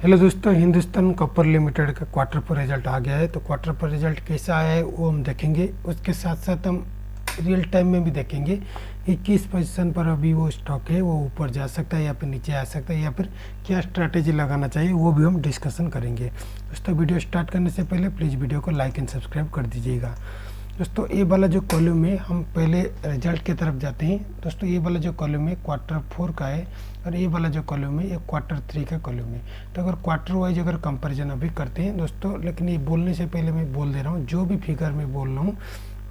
Hello दोस्तों, Hindustan copper limited का quarter पर रिजल्ट आ गया है। तो क्वार्टर पर रिजल्ट कैसा आया है वो हम देखेंगे। उसके साथ साथ हम रियल टाइम में भी देखेंगे कि किस पोजीशन पर अभी वो स्टॉक है, वो ऊपर जा सकता है या फिर नीचे आ सकता है, या फिर क्या स्ट्रैटेजी लगाना चाहिए, वो भी हम डिस्कशन करेंगे। दोस्तों, वीडियो स्टार्ट करने से पहले प्लीज़ वीडियो को लाइक एंड सब्सक्राइब कर दीजिएगा। दोस्तों, ये वाला जो कॉलम है, हम पहले रिजल्ट की तरफ जाते हैं। दोस्तों, ये वाला जो कॉलम है क्वार्टर 4 का है, और ये वाला जो कॉलम है ये क्वार्टर 3 का कॉलम है। तो अगर क्वार्टर वाइज अगर कंपैरिजन अभी करते हैं दोस्तों, लेकिन ये बोलने से पहले मैं बोल दे रहा हूँ, जो भी फिगर मैं बोल रहा हूँ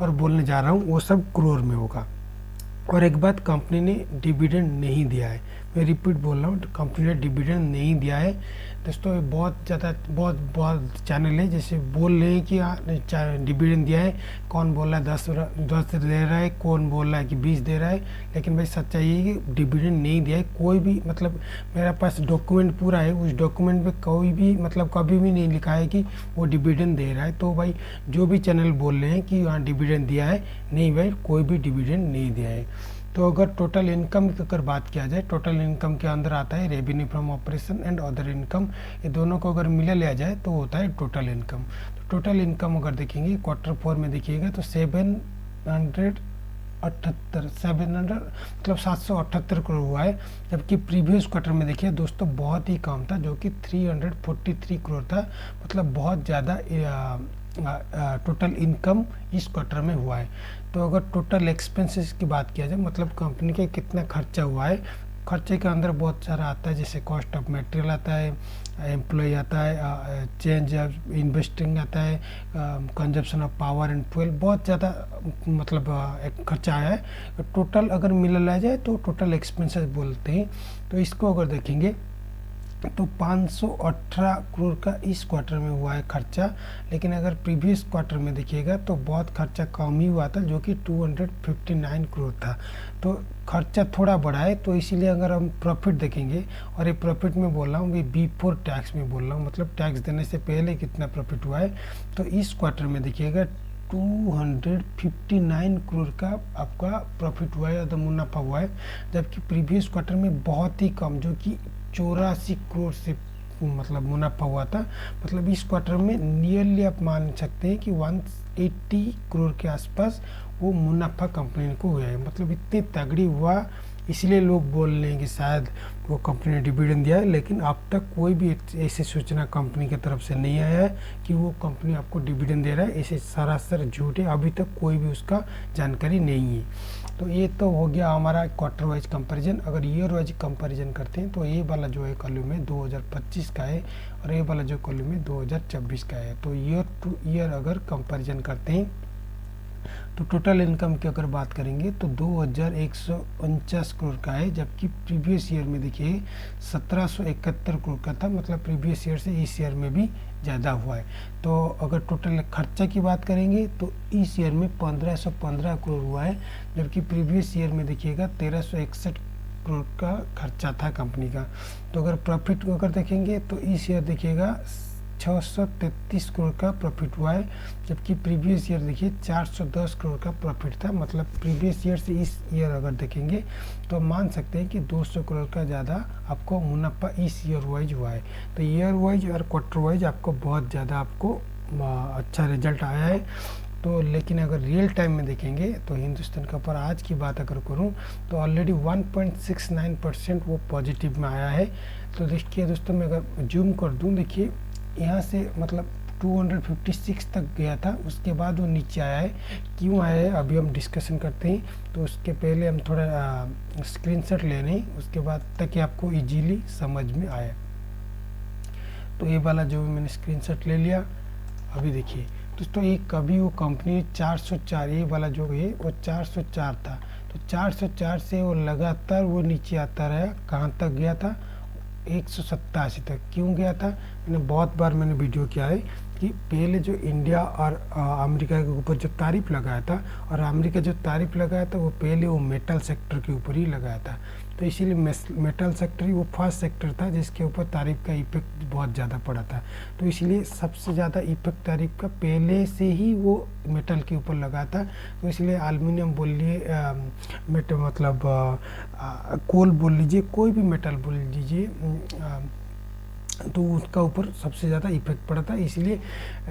और बोलने जा रहा हूँ वो सब करोड़ में होगा। और एक बात, कंपनी ने डिविडेंड नहीं दिया है। मैं रिपीट बोल रहा हूँ, कंपनी ने डिविडेंड नहीं दिया है। दोस्तों, ये बहुत ज़्यादा बहुत चैनल है जैसे बोल रहे हैं कि डिविडेंड दिया है। कौन बोल रहा है 10 दे रहा है, कौन बोल रहा है कि 20 दे रहा है। लेकिन भाई सच्चाई है कि डिविडेंड नहीं दिया है कोई भी। मतलब मेरा पास डॉक्यूमेंट पूरा है, उस डॉक्यूमेंट में कोई भी मतलब कभी भी नहीं लिखा है कि वो डिविडेंड दे रहा है। तो भाई जो भी चैनल बोल रहे हैं कि हाँ डिविडेंड दिया है, नहीं भाई, कोई भी डिविडेंड नहीं दिया है। तो अगर टोटल इनकम की अगर बात किया जाए, टोटल इनकम के अंदर आता है revenue from operation and other income. ये दोनों को अगर मिला लिया जाए तो होता है टोटल इनकम। तो टोटल इनकम अगर देखेंगे क्वार्टर 4 में देखिएगा तो 700 मतलब 778 करोड़ हुआ है। जबकि प्रीवियस क्वार्टर में देखिए दोस्तों बहुत ही कम था, जो कि 343 करोड़ था। मतलब बहुत ज़्यादा टोटल इनकम इस क्वार्टर में हुआ है। तो अगर टोटल एक्सपेंसेस की बात किया जाए, मतलब कंपनी का कितना खर्चा हुआ है, खर्चे के अंदर बहुत सारा आता है, जैसे कॉस्ट ऑफ मटेरियल आता है, एम्प्लॉय आता है, चेंज ऑफ इन्वेस्टिंग आता है, consumption of power and fuel, बहुत ज़्यादा मतलब एक खर्चा आया है। टोटल अगर मिला जाए तो टोटल एक्सपेंसेस बोलते हैं। तो इसको अगर देखेंगे तो 518 करोड़ का इस क्वार्टर में हुआ है खर्चा। लेकिन अगर प्रीवियस क्वार्टर में देखिएगा तो बहुत खर्चा कम ही हुआ था, जो कि 259 करोड़ था। तो खर्चा थोड़ा बढ़ा है। तो इसीलिए अगर हम प्रॉफिट देखेंगे, और ये प्रॉफिट में बोल रहा हूँ, ये बिफोर टैक्स में बोल रहा हूँ, मतलब टैक्स देने से पहले कितना प्रॉफिट हुआ है, तो इस क्वार्टर में देखिएगा 259 करोड़ का आपका प्रॉफिट हुआ है, मुनाफा हुआ है। जबकि प्रीवियस क्वार्टर में बहुत ही कम, जो कि 84 करोड़ से मतलब मुनाफा हुआ था। मतलब इस क्वार्टर में नियरली आप मान सकते हैं कि 180 करोड़ के आसपास वो मुनाफा कंपनी को हुआ है। मतलब इतनी तगड़ी हुआ, इसलिए लोग बोल रहे हैं कि शायद वो कंपनी ने डिविडेंड दिया है। लेकिन अब तक कोई भी ऐसी सूचना कंपनी की तरफ से नहीं आया है कि वो कंपनी आपको डिविडेंड दे रहा है। ऐसे सरासर झूठ है, अभी तक कोई भी उसका जानकारी नहीं है। तो ये तो हो गया हमारा क्वार्टर वाइज कंपैरिजन। अगर ईयर वाइज कंपैरिजन करते हैं तो ये वाला जो है कॉलम है 2025 का है, और ये वाला जो कॉलम है 2024 का है। तो ईयर टू ईयर अगर कंपैरिजन करते हैं तो टोटल इनकम की अगर बात करेंगे तो 2149 करोड़ का है। जबकि प्रीवियस ईयर में देखिए 1771 करोड़ का था। मतलब प्रीवियस ईयर से इस ईयर में भी ज़्यादा हुआ है। तो अगर टोटल खर्चा की बात करेंगे तो इस ईयर में 1515 करोड़ हुआ है। जबकि प्रीवियस ईयर में देखिएगा 1361 करोड़ का खर्चा था कंपनी का। तो अगर प्रॉफिट को अगर देखेंगे तो इस ईयर देखिएगा 633 करोड़ का प्रॉफिट हुआ है। जबकि प्रीवियस ईयर देखिए 410 करोड़ का प्रॉफिट था। मतलब प्रीवियस ईयर से इस ईयर अगर देखेंगे तो मान सकते हैं कि 200 करोड़ का ज़्यादा आपको मुनाफा इस ईयर वाइज हुआ है। तो ईयर वाइज और क्वार्टर वाइज आपको बहुत ज़्यादा आपको अच्छा रिजल्ट आया है। तो लेकिन अगर रियल टाइम में देखेंगे तो हिंदुस्तान का पर आज की बात अगर करूं तो ऑलरेडी 1.69% वो पॉजिटिव में आया है। तो देखिए दोस्तों, मैं अगर जूम कर दूं, देखिए यहाँ से मतलब 256 तक गया था, उसके बाद वो नीचे आया है। क्यों आया है अभी हम डिस्कशन करते हैं। तो उसके पहले हम थोड़ा स्क्रीनशॉट ले लें, उसके बाद ताकि आपको इजीली समझ में आए। तो ये वाला जो मैंने स्क्रीनशॉट ले लिया, अभी देखिए दोस्तों, ये कभी वो कंपनी 404, ये वाला जो है वो 404 था। तो 404 से वो लगातार वो नीचे आता रहा। कहाँ तक गया था? 187 तक। क्यों गया था? मैंने वीडियो किया है कि पहले जो इंडिया और अमेरिका के ऊपर जो तारीफ लगाया था, और अमेरिका जो तारीफ लगाया था वो पहले वो मेटल सेक्टर के ऊपर ही लगाया था। तो इसीलिए मेटल सेक्टर ही वो फर्स्ट सेक्टर था जिसके ऊपर तारीफ का इफेक्ट बहुत ज़्यादा पड़ा था। तो इसलिए सबसे ज़्यादा इफेक्ट तारीफ का पहले से ही वो मेटल के ऊपर लगा था। तो इसलिए एल्युमिनियम बोल लिए, कोल बोल लीजिए, कोई भी मेटल बोल लीजिए, तो उसका ऊपर सबसे ज़्यादा इफेक्ट पड़ा था। इसलिए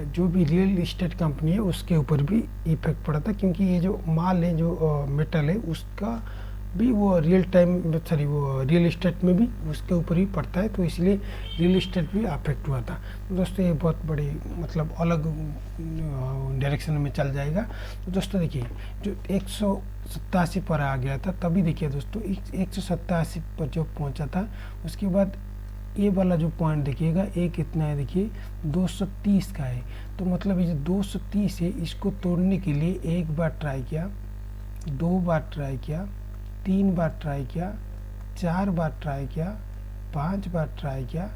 जो भी रियल इस्टेट कंपनी है उसके ऊपर भी इफेक्ट पड़ा था, क्योंकि ये जो माल है, जो मेटल है, उसका भी वो वो रियल इस्टेट में भी उसके ऊपर ही पड़ता है, तो इसलिए रियल इस्टेट भी अफेक्ट हुआ था। दोस्तों ये बहुत बड़ी मतलब अलग डायरेक्शन में चल जाएगा। तो दोस्तों देखिए, जो 187 पर आ गया था, तभी देखिए दोस्तों 187 पर जो पहुंचा था, उसके बाद ये वाला जो पॉइंट देखिएगा, ये कितना है, देखिए 230 का है। तो मतलब ये जो 230 है, इसको तोड़ने के लिए एक बार ट्राई किया, 2 बार ट्राई किया, 3 बार ट्राई किया, 4 बार ट्राई किया, 5 बार ट्राई किया,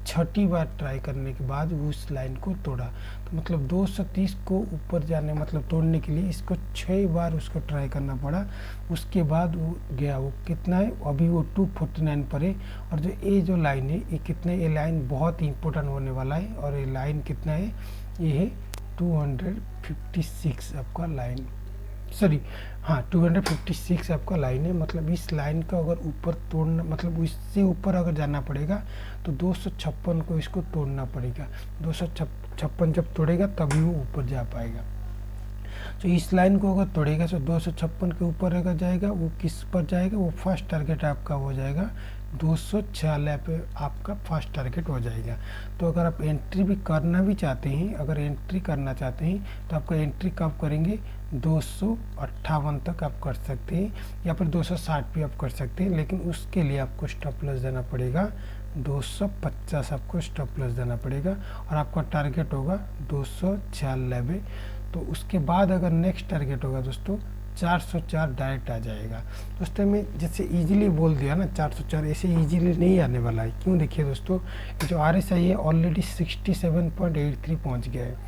6ठी बार ट्राई करने के बाद उस लाइन को तोड़ा। तो मतलब 230 को ऊपर जाने मतलब तोड़ने के लिए इसको 6 बार उसको ट्राई करना पड़ा। उसके बाद वो गया, वो कितना है, अभी वो 249 पर है। और जो ये जो लाइन है, ये कितना है, ये लाइन बहुत ही इंपॉर्टेंट होने वाला है। और ये लाइन कितना है, ये है 256 आपका लाइन, सॉरी हाँ 256 आपका लाइन है। मतलब इस लाइन का अगर ऊपर तोड़ना, मतलब इससे ऊपर अगर जाना पड़ेगा तो 256 को इसको तोड़ना पड़ेगा। 256 जब तोड़ेगा तभी वो ऊपर जा पाएगा। तो इस लाइन को अगर तोड़ेगा तो 256 के ऊपर अगर जाएगा, वो किस पर जाएगा, वो फर्स्ट टारगेट आपका हो जाएगा 246 पे आपका फर्स्ट टारगेट हो जाएगा। तो अगर आप एंट्री भी करना भी चाहते हैं, अगर एंट्री करना चाहते हैं तो आपका एंट्री कब करेंगे, 258 तक आप कर सकते हैं, या फिर 260 भी आप कर सकते हैं। लेकिन उसके लिए आपको स्टॉप लॉस देना पड़ेगा 250, आपको स्टॉप लॉस देना पड़ेगा, और आपका टारगेट होगा 246। तो उसके बाद अगर नेक्स्ट टारगेट होगा दोस्तों 404 डायरेक्ट आ जाएगा। दोस्तों मैं जैसे इजीली बोल दिया ना, 404 ऐसे इजीली नहीं आने वाला है। क्यों, देखिए दोस्तों, जो RSI है ऑलरेडी 67.83 पहुंच गया है।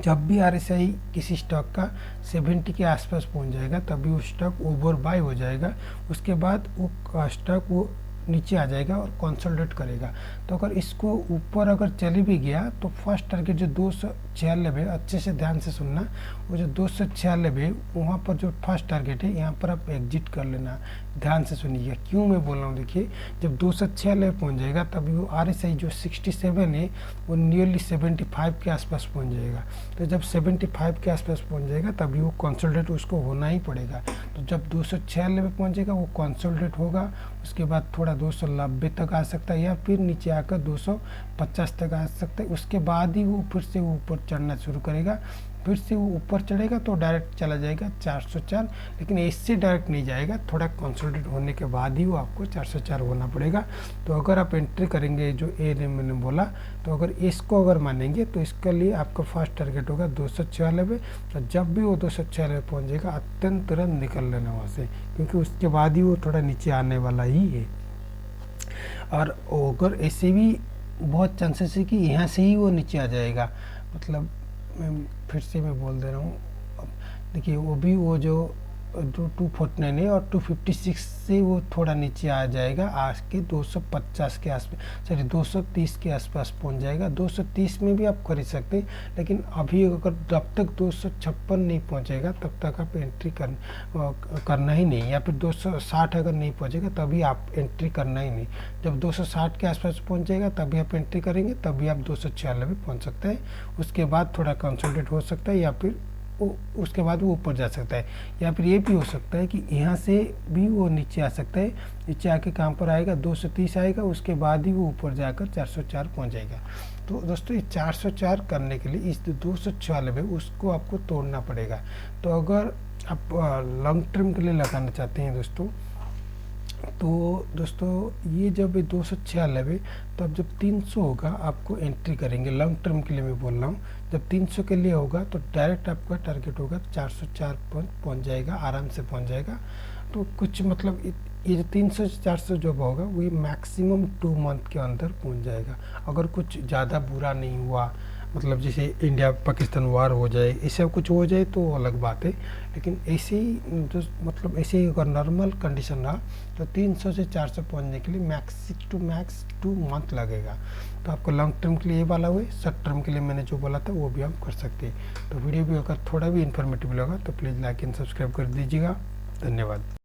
जब भी RSI किसी स्टॉक का 70 के आसपास पहुंच जाएगा, तभी वो स्टॉक ओवर बाय हो जाएगा। उसके बाद वो स्टॉक वो नीचे आ जाएगा और कंसोलिडेट करेगा। तो अगर इसको ऊपर अगर चले भी गया तो फर्स्ट टारगेट जो 246 है, अच्छे से ध्यान से सुनना, वो जो 246 है वहाँ पर जो फर्स्ट टारगेट है, यहाँ पर आप एग्जिट कर लेना। ध्यान से सुनिएगा क्यों मैं बोल रहा हूँ। देखिए जब 246 पहुँच जाएगा तभी वो RSI जो 67 है वो नियरली 75 के आसपास पहुँच जाएगा। तो जब 75 के आसपास पहुँच जाएगा तभी वो कंसोलिडेट उसको होना ही पड़ेगा। तो जब 246 पे पहुँचेगा वो कंसोलिडेट होगा, उसके बाद थोड़ा 290 तक आ सकता है, या फिर नीचे आकर 250 तक आ सकता है। उसके बाद ही वो फिर से ऊपर चढ़ना शुरू करेगा। फिर से वो ऊपर चढ़ेगा तो डायरेक्ट चला जाएगा 404, लेकिन इससे डायरेक्ट नहीं जाएगा, थोड़ा कंसोलिडेट होने के बाद ही वो आपको 404 होना पड़ेगा। तो अगर आप एंट्री करेंगे जो मैंने बोला, तो अगर इसको अगर मानेंगे तो इसके लिए आपका फर्स्ट टारगेट होगा 246। तो जब भी वो 246 पहुँच जाएगा अत्यंत तुरंत निकल लेना वहाँ से, क्योंकि उसके बाद ही वो थोड़ा नीचे आने वाला ही है। और अगर ऐसे भी बहुत चांसेस है कि यहाँ से ही वो नीचे आ जाएगा। मतलब मैं फिर से मैं बोल दे रहा हूँ, देखिए वो भी वो जो 249 है और 256 से वो थोड़ा नीचे आ जाएगा, आज के 250 के आसपास, सॉरी 230 के आसपास पहुंच जाएगा। 230 में भी आप खरीद सकते हैं, लेकिन अभी अगर जब तक 256 नहीं पहुंचेगा तब तक आप एंट्री करना ही नहीं, या फिर 260 अगर नहीं पहुंचेगा तभी आप एंट्री करना ही नहीं। जब 260 के आसपास पहुंच जाएगा तभी आप एंट्री करेंगे, तभी आप 246 में पहुँच सकते हैं। उसके बाद थोड़ा कंसोलिडेट हो सकता है, या फिर उसके बाद वो ऊपर जा सकता है, या फिर ये भी हो सकता है कि यहाँ से भी वो नीचे आ सकता है। नीचे आके कहाँ पर आएगा, 230 आएगा, उसके बाद ही वो ऊपर जाकर 404 पहुँच जाएगा। तो दोस्तों ये 404 करने के लिए इस 246 उसको आपको तोड़ना पड़ेगा। तो अगर आप लॉन्ग टर्म के लिए लगाना चाहते हैं दोस्तों, तो दोस्तों ये जब 246 तो अब जब 300 होगा आपको एंट्री करेंगे। लॉन्ग टर्म के लिए मैं बोल रहा हूँ, जब 300 के लिए होगा तो डायरेक्ट आपका टारगेट होगा 404 पहुँच जाएगा, आराम से पहुँच जाएगा। तो कुछ मतलब ये जो 300 से 400 जो होगा वो मैक्सिमम 2 मंथ के अंदर पहुँच जाएगा, अगर कुछ ज़्यादा बुरा नहीं हुआ। मतलब जैसे इंडिया पाकिस्तान वार हो जाए, ऐसा कुछ हो जाए तो अलग बात है, लेकिन ऐसे ही जो मतलब ऐसे ही अगर नॉर्मल कंडीशन रहा तो 300 से 400 पहुंचने के लिए मैक्स 2 मंथ लगेगा। तो आपको लॉन्ग टर्म के लिए ये वाला हुए, शॉर्ट टर्म के लिए मैंने जो बोला था वो भी हम कर सकते हैं। तो वीडियो भी अगर थोड़ा भी इन्फॉर्मेटिव लगा तो प्लीज़ लाइक एंड सब्सक्राइब कर दीजिएगा। धन्यवाद।